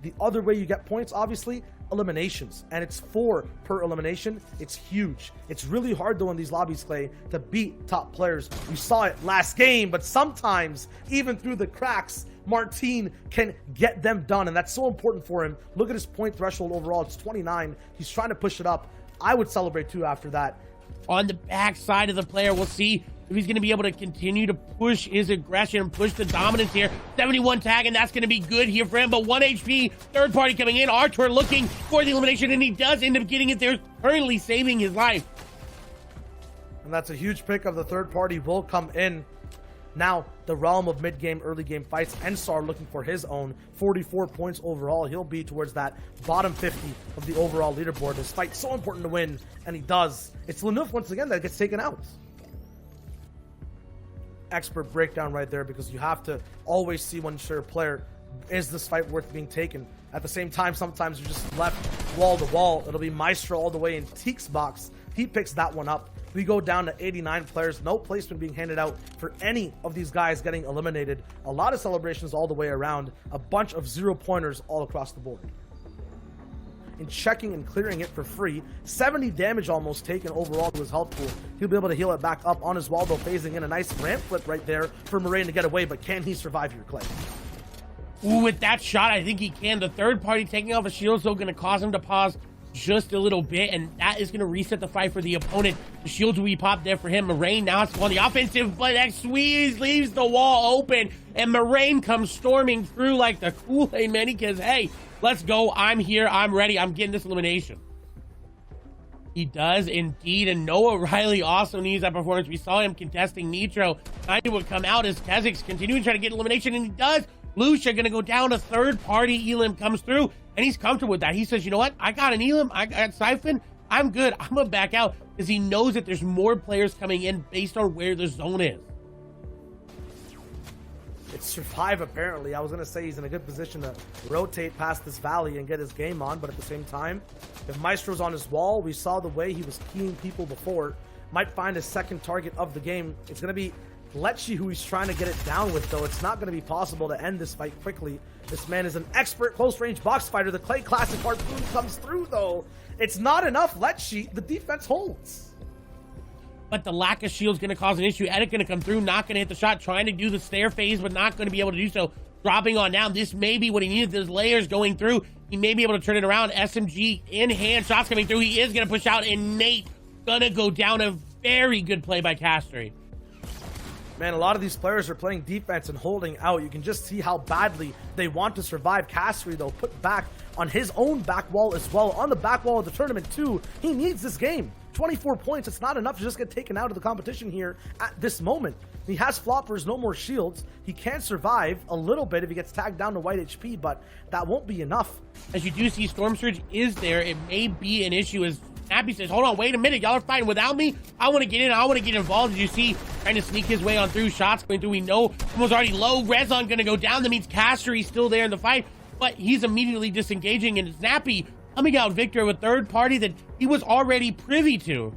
The other way you get points, obviously, eliminations, and it's 4 per elimination. It's huge. It's really hard though in these lobbies, Clay, to beat top players. We saw it last game, but sometimes even through the cracks, Martin can get them done, and that's so important for him. Look at his point threshold overall. It's 29. He's trying to push it up. I would celebrate too after that. On the back side of the player, we'll see if he's going to be able to continue to push his aggression and push the dominance here. 71 tag, and that's going to be good here for him. But 1 HP, third party coming in. Artur looking for the elimination, and he does end up getting it there, currently saving his life. And that's a huge pick of the third party will come in. Now, the realm of mid-game, early-game fights, Ensar looking for his own 44 points overall. He'll be towards that bottom 50 of the overall leaderboard. This fight's so important to win, and he does. It's Lenouf once again that gets taken out. Expert breakdown right there, because you have to always see when you're a player, is this fight worth being taken? At the same time, sometimes you're just left wall to wall. It'll be Maestro all the way in Teek's box. He picks that one up. We go down to 89 players. No placement being handed out for any of these guys getting eliminated. A lot of celebrations all the way around. A bunch of 0-pointers all across the board. And checking and clearing it for free. 70 damage almost taken overall to his health pool. He'll be able to heal it back up on his wall, though, phasing in a nice ramp flip right there for Moraine to get away. But can he survive here, Clay? Ooh, with that shot, I think he can. The third party taking off a shield, so going to cause him to pause just a little bit, and that is going to reset the fight for the opponent. The shields will be popped there for him. Moraine now has to go on the offensive, but that squeeze leaves the wall open, and Moraine comes storming through like the Kool-Aid man. He goes, hey, let's go. I'm here. I'm ready. I'm getting this elimination. He does indeed, and Noah Riley also needs that performance. We saw him contesting Nitro. Kinda would come out as Kezik's continuing to try to get elimination, and he does. Lucia going to go down. A third party Elim comes through, and he's comfortable with that. He says, you know what? I got an Elim. I got Siphon. I'm good. I'm going to back out, because he knows that there's more players coming in based on where the zone is. It's survive, apparently. I was going to say he's in a good position to rotate past this valley and get his game on, but at the same time, if Maestro's on his wall, we saw the way he was keying people before, might find his second target of the game. It's going to be Lecce who he's trying to get it down with, though. It's not going to be possible to end this fight quickly. This man is an expert close-range box fighter. The Clay Classic Harpoon comes through, though. It's not enough. Lecce, the defense holds. But the lack of shield is going to cause an issue. Edit going to come through, not going to hit the shot, trying to do the stair phase, but not going to be able to do so. Dropping on down. This may be what he needed. There's layers going through. He may be able to turn it around. SMG in hand. Shots coming through. He is going to push out, and Nate going to go down. A very good play by Castery. Man, a lot of these players are playing defense and holding out. You can just see how badly they want to survive. Castery, though, put back on his own back wall as well. On the back wall of the tournament, too. He needs this game. 24 points. It's not enough to just get taken out of the competition here at this moment. He has floppers, no more shields. He can survive a little bit if he gets tagged down to white HP, but that won't be enough. As you do see, Storm Surge is there. It may be an issue as Abby says, hold on, wait a minute. Y'all are fighting without me? I want to get in. I want to get involved. As you see, trying to sneak his way on through. Shots going through. We know someone's already low. Rezon going to go down. That means Castery's still there in the fight, but he's immediately disengaging, and Snappy coming out victor with third party that he was already privy to.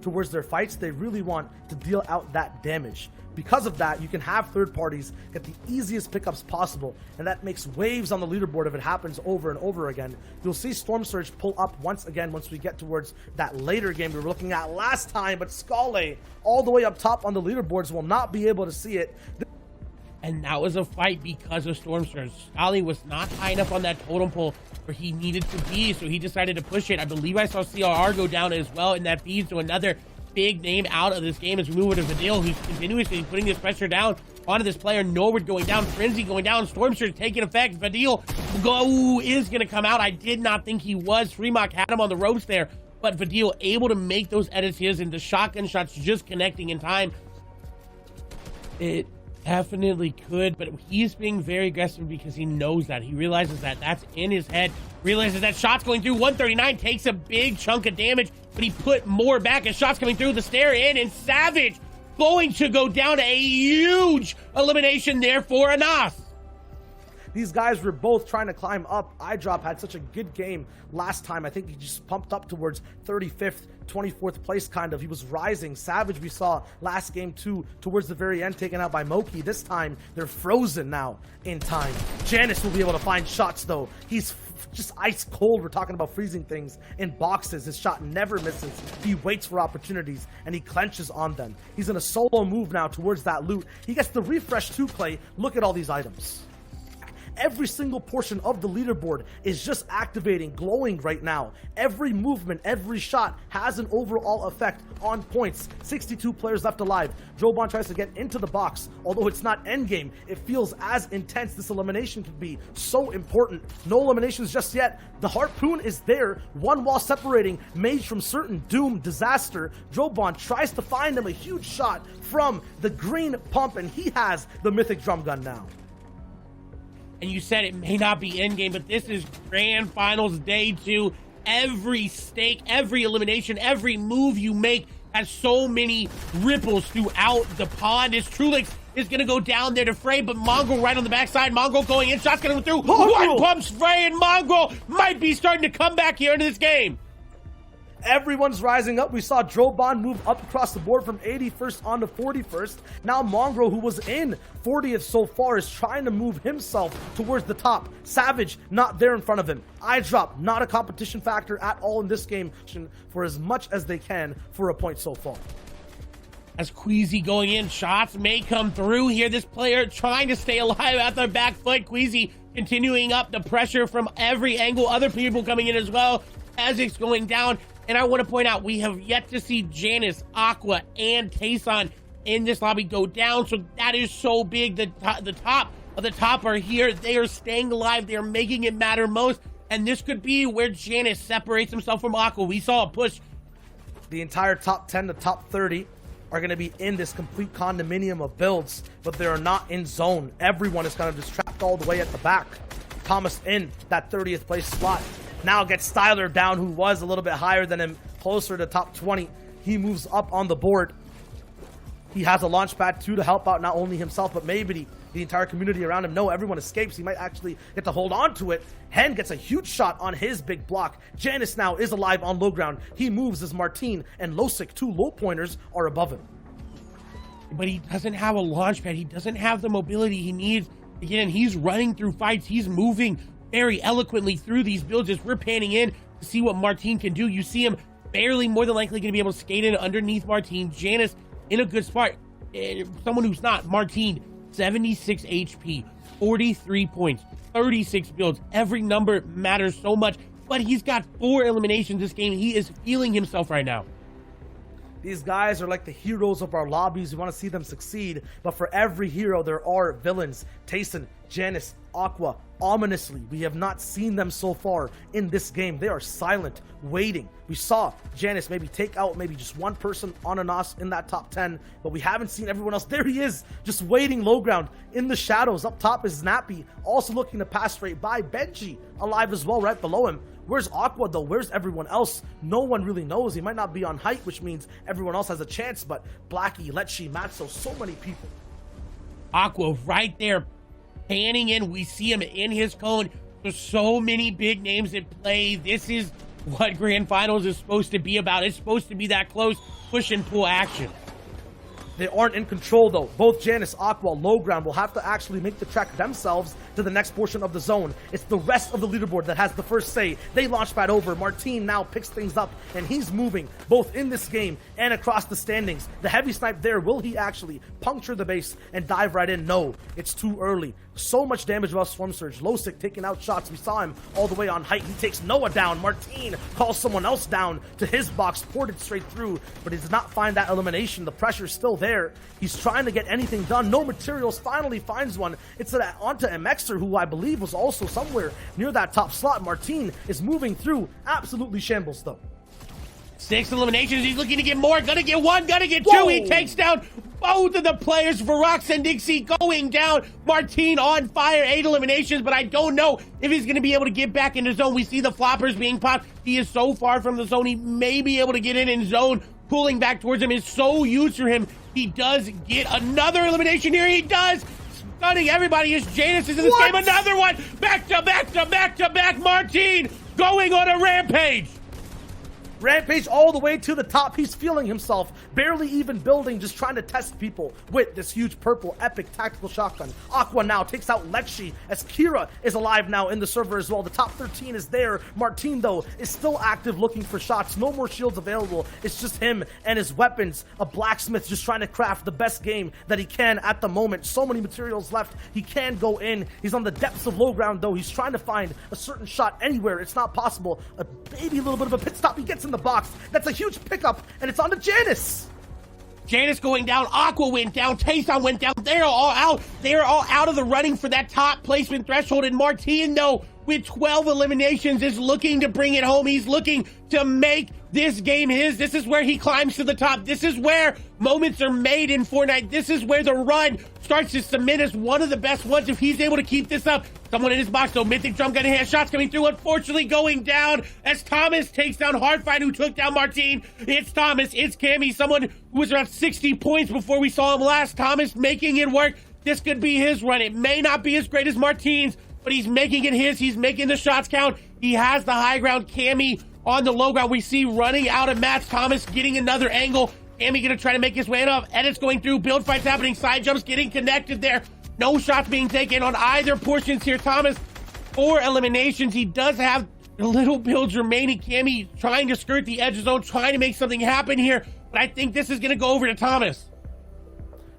Towards their fights, they really want to deal out that damage. Because of that, you can have third parties get the easiest pickups possible, and that makes waves on the leaderboard if it happens over and over again. You'll see Storm Surge pull up once again once we get towards that later game we were looking at last time, but Scale all the way up top on the leaderboards will not be able to see it. And that was a fight because of Storm Surge. Scally was not high enough on that totem pole where he needed to be, so he decided to push it. I believe I saw CRR go down as well, and that feeds to another big name out of this game as we move into Vidil, who's continuously putting this pressure down onto this player. Norwood going down, Frenzy going down, Storm Surge taking effect. Vidil is going to come out. I did not think he was. Fremont had him on the ropes there, but Vidil able to make those edits his, and the shotgun shots just connecting in time. It definitely could, but he's being very aggressive because he knows that. He realizes that that's in his head. Realizes that shots going through. 139 takes a big chunk of damage, but he put more back as shots coming through. The stair in, and Savage going to go down. A huge elimination there for Anas. These guys were both trying to climb up. iDrop had such a good game last time. I think he just pumped up towards 35th, 24th place kind of. He was rising. Savage we saw last game too, towards the very end, taken out by Moki. This time, they're frozen now in time. Janus will be able to find shots though. He's just ice cold. We're talking about freezing things in boxes. His shot never misses. He waits for opportunities and he clenches on them. He's in a solo move now towards that loot. He gets the refresh too, Clay. Look at all these items. Every single portion of the leaderboard is just activating, glowing right now. Every movement, every shot has an overall effect on points. 62 players left alive. Joban tries to get into the box. Although it's not endgame, it feels as intense. This elimination could be so important. No eliminations just yet. The harpoon is there. One wall separating Mage from certain doom, disaster. Joban tries to find him a huge shot from the green pump, and he has the mythic drum gun now. And you said it may not be endgame, but this is Grand Finals Day 2. Every stake, every elimination, every move you make has so many ripples throughout the pond. As Trulix is going to go down there to fray, but Mongrel right on the backside. Mongrel going in, shots going through. One pump spray, and Mongrel might be starting to come back here into this game. Everyone's rising up. We saw Droban move up across the board from 81st on to 41st. Now Mongrel, who was in 40th so far, is trying to move himself towards the top. Savage not there in front of him. iDrop not a competition factor at all in this game for as much as they can for a point so far. As Queasy going in, shots may come through here. This player trying to stay alive at their back foot. Queasy continuing up the pressure from every angle. Other people coming in as well. Ezek's going down. And I want to point out, we have yet to see Janus, Aqua, and Tayson in this lobby go down. So that is so big. The top of the top are here. They are staying alive. They are making it matter most. And this could be where Janus separates himself from Aqua. We saw a push. The entire top 10 to top 30 are going to be in this complete condominium of builds, but they are not in zone. Everyone is kind of just trapped all the way at the back. Thomas in that 30th place slot. Now gets Styler down, who was a little bit higher than him, closer to top 20. He moves up on the board. He has a launch pad too to help out not only himself, but maybe the entire community around him. No, everyone escapes. He might actually get to hold on to it. Hen gets a huge shot on his big block. Janus now is alive on low ground. He moves as Martine and Losic, two low pointers, are above him. But he doesn't have a launch pad. He doesn't have the mobility he needs. Again, he's running through fights. He's moving very eloquently through these builds. As we're panning in to see what Martine can do, you see him barely, more than likely going to be able to skate in underneath Martine. Janus in a good spot. Someone who's not. Martine, 76 HP, 43 points, 36 builds. Every number matters so much, but he's got 4 eliminations this game. He is feeling himself right now. These guys are like the heroes of our lobbies. We want to see them succeed, but for every hero, there are villains. Tayson, Janus, Aqua, ominously, we have not seen them so far in this game. They are silent, waiting. We saw Janus maybe take out maybe just one person on a NOS in that top 10, but we haven't seen everyone else. There he is, just waiting low ground in the shadows. Up top is Snappy, also looking to pass straight by. Benji alive as well right below him. Where's Aqua though? Where's everyone else? No one really knows. He might not be on height, which means everyone else has a chance, but Blackie, Lechi, Matzo, so many people. Aqua right there, panning in. We see him in his cone. There's so many big names at play. This is what Grand Finals is supposed to be about. It's supposed to be that close push and pull action. They aren't in control though. Both Janus, Aqua, low ground will have to actually make the trek themselves to the next portion of the zone. It's the rest of the leaderboard that has the first say. They launch pad over. Martine now picks things up, and he's moving both in this game and across the standings. The heavy snipe there, will he actually puncture the base and dive right in? No, it's too early. So much damage about Swarm Surge. Losic taking out shots. We saw him all the way on height. He takes Noah down. Martine calls someone else down to his box, ported straight through, but he does not find that elimination. The pressure's still there. He's trying to get anything done. No materials. Finally finds one. It's onto MXer, who I believe was also somewhere near that top slot. Martine is moving through. Absolutely shambles though. 6 eliminations. He's looking to get more. Gonna get 1. Gonna get 2. Whoa. He takes down both of the players. Varox and Dixie going down. Martine on fire. 8 eliminations, but I don't know if he's going to be able to get back into zone. We see the floppers being popped. He is so far from the zone. He may be able to get in zone. Pulling back towards him is so huge for him. He does get another elimination here. He does. stunning everybody as Janus is in this game. Another one. Back to back to back to back. Martine going on a rampage. Rampage all the way to the top. He's feeling himself, barely even building, just trying to test people with this huge purple epic tactical shotgun. Aqua now takes out Lecce as Kira is alive now in the server as well. The top 13 is there. Martine, though, is still active looking for shots. No more shields available. It's just him and his weapons. A blacksmith just trying to craft the best game that he can at the moment. So many materials left. He can go in. He's on the depths of low ground, though. He's trying to find a certain shot anywhere. It's not possible. Maybe a little bit of a pit stop. He gets in the box. That's a huge pickup, and it's on to Janus. Janus going down, Aqua went down, Tayson went down. They're all out. They're all out of the running for that top placement threshold. And Martine, though, with 12 eliminations, is looking to bring it home. He's looking to make this game his. This is where he climbs to the top. This is where moments are made in Fortnite. This is where the run starts to cement as one of the best ones if he's able to keep this up. Someone in his box, though. Mythic Drum Gun hand shots coming through. Unfortunately, going down as Thomas takes down Hardfight, who took down Martine. It's Thomas. It's Cammy, someone who was around 60 points before we saw him last. Thomas making it work. This could be his run. It may not be as great as Martine's, but he's making it his. He's making the shots count. He has the high ground. Cammy on the low ground. We see running out of mats. Thomas getting another angle. Cammy gonna try to make his way up. Edits going through. Build fights happening. Side jumps getting connected there. No shots being taken on either portions here. Thomas, 4 eliminations. He does have little builds remaining. Cammy trying to skirt the edge zone, trying to make something happen here. But I think this is gonna go over to Thomas.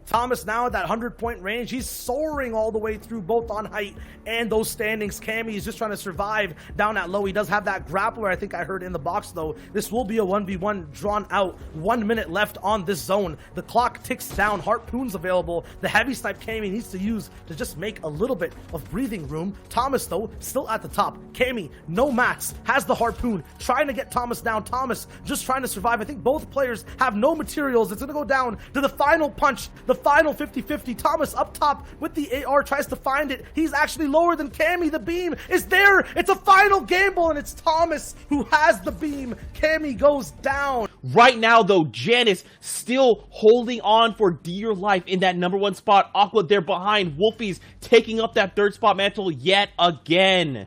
Thomas now at that 100-point range. He's soaring all the way through both on height and those standings. Cammy is just trying to survive down at low. He does have that grappler, I think I heard in the box, though. This will be a 1v1 drawn out. 1 minute left on this zone. The clock ticks down. Harpoons available. The heavy snipe Cammy needs to use to just make a little bit of breathing room. Thomas, though, still at the top. Cammy, no mats, has the harpoon, trying to get Thomas down. Thomas just trying to survive. I think both players have no materials. It's going to go down to the final punch. The final 50-50. Thomas up top with the AR, tries to find it. He's actually lower than Cammy. The beam is there. It's a final gamble, and it's Thomas who has the beam. Cammy goes down. Right now, though, Janus still holding on for dear life in that #1 spot. Aqua there behind. Wolfie's taking up that 3rd spot mantle yet again.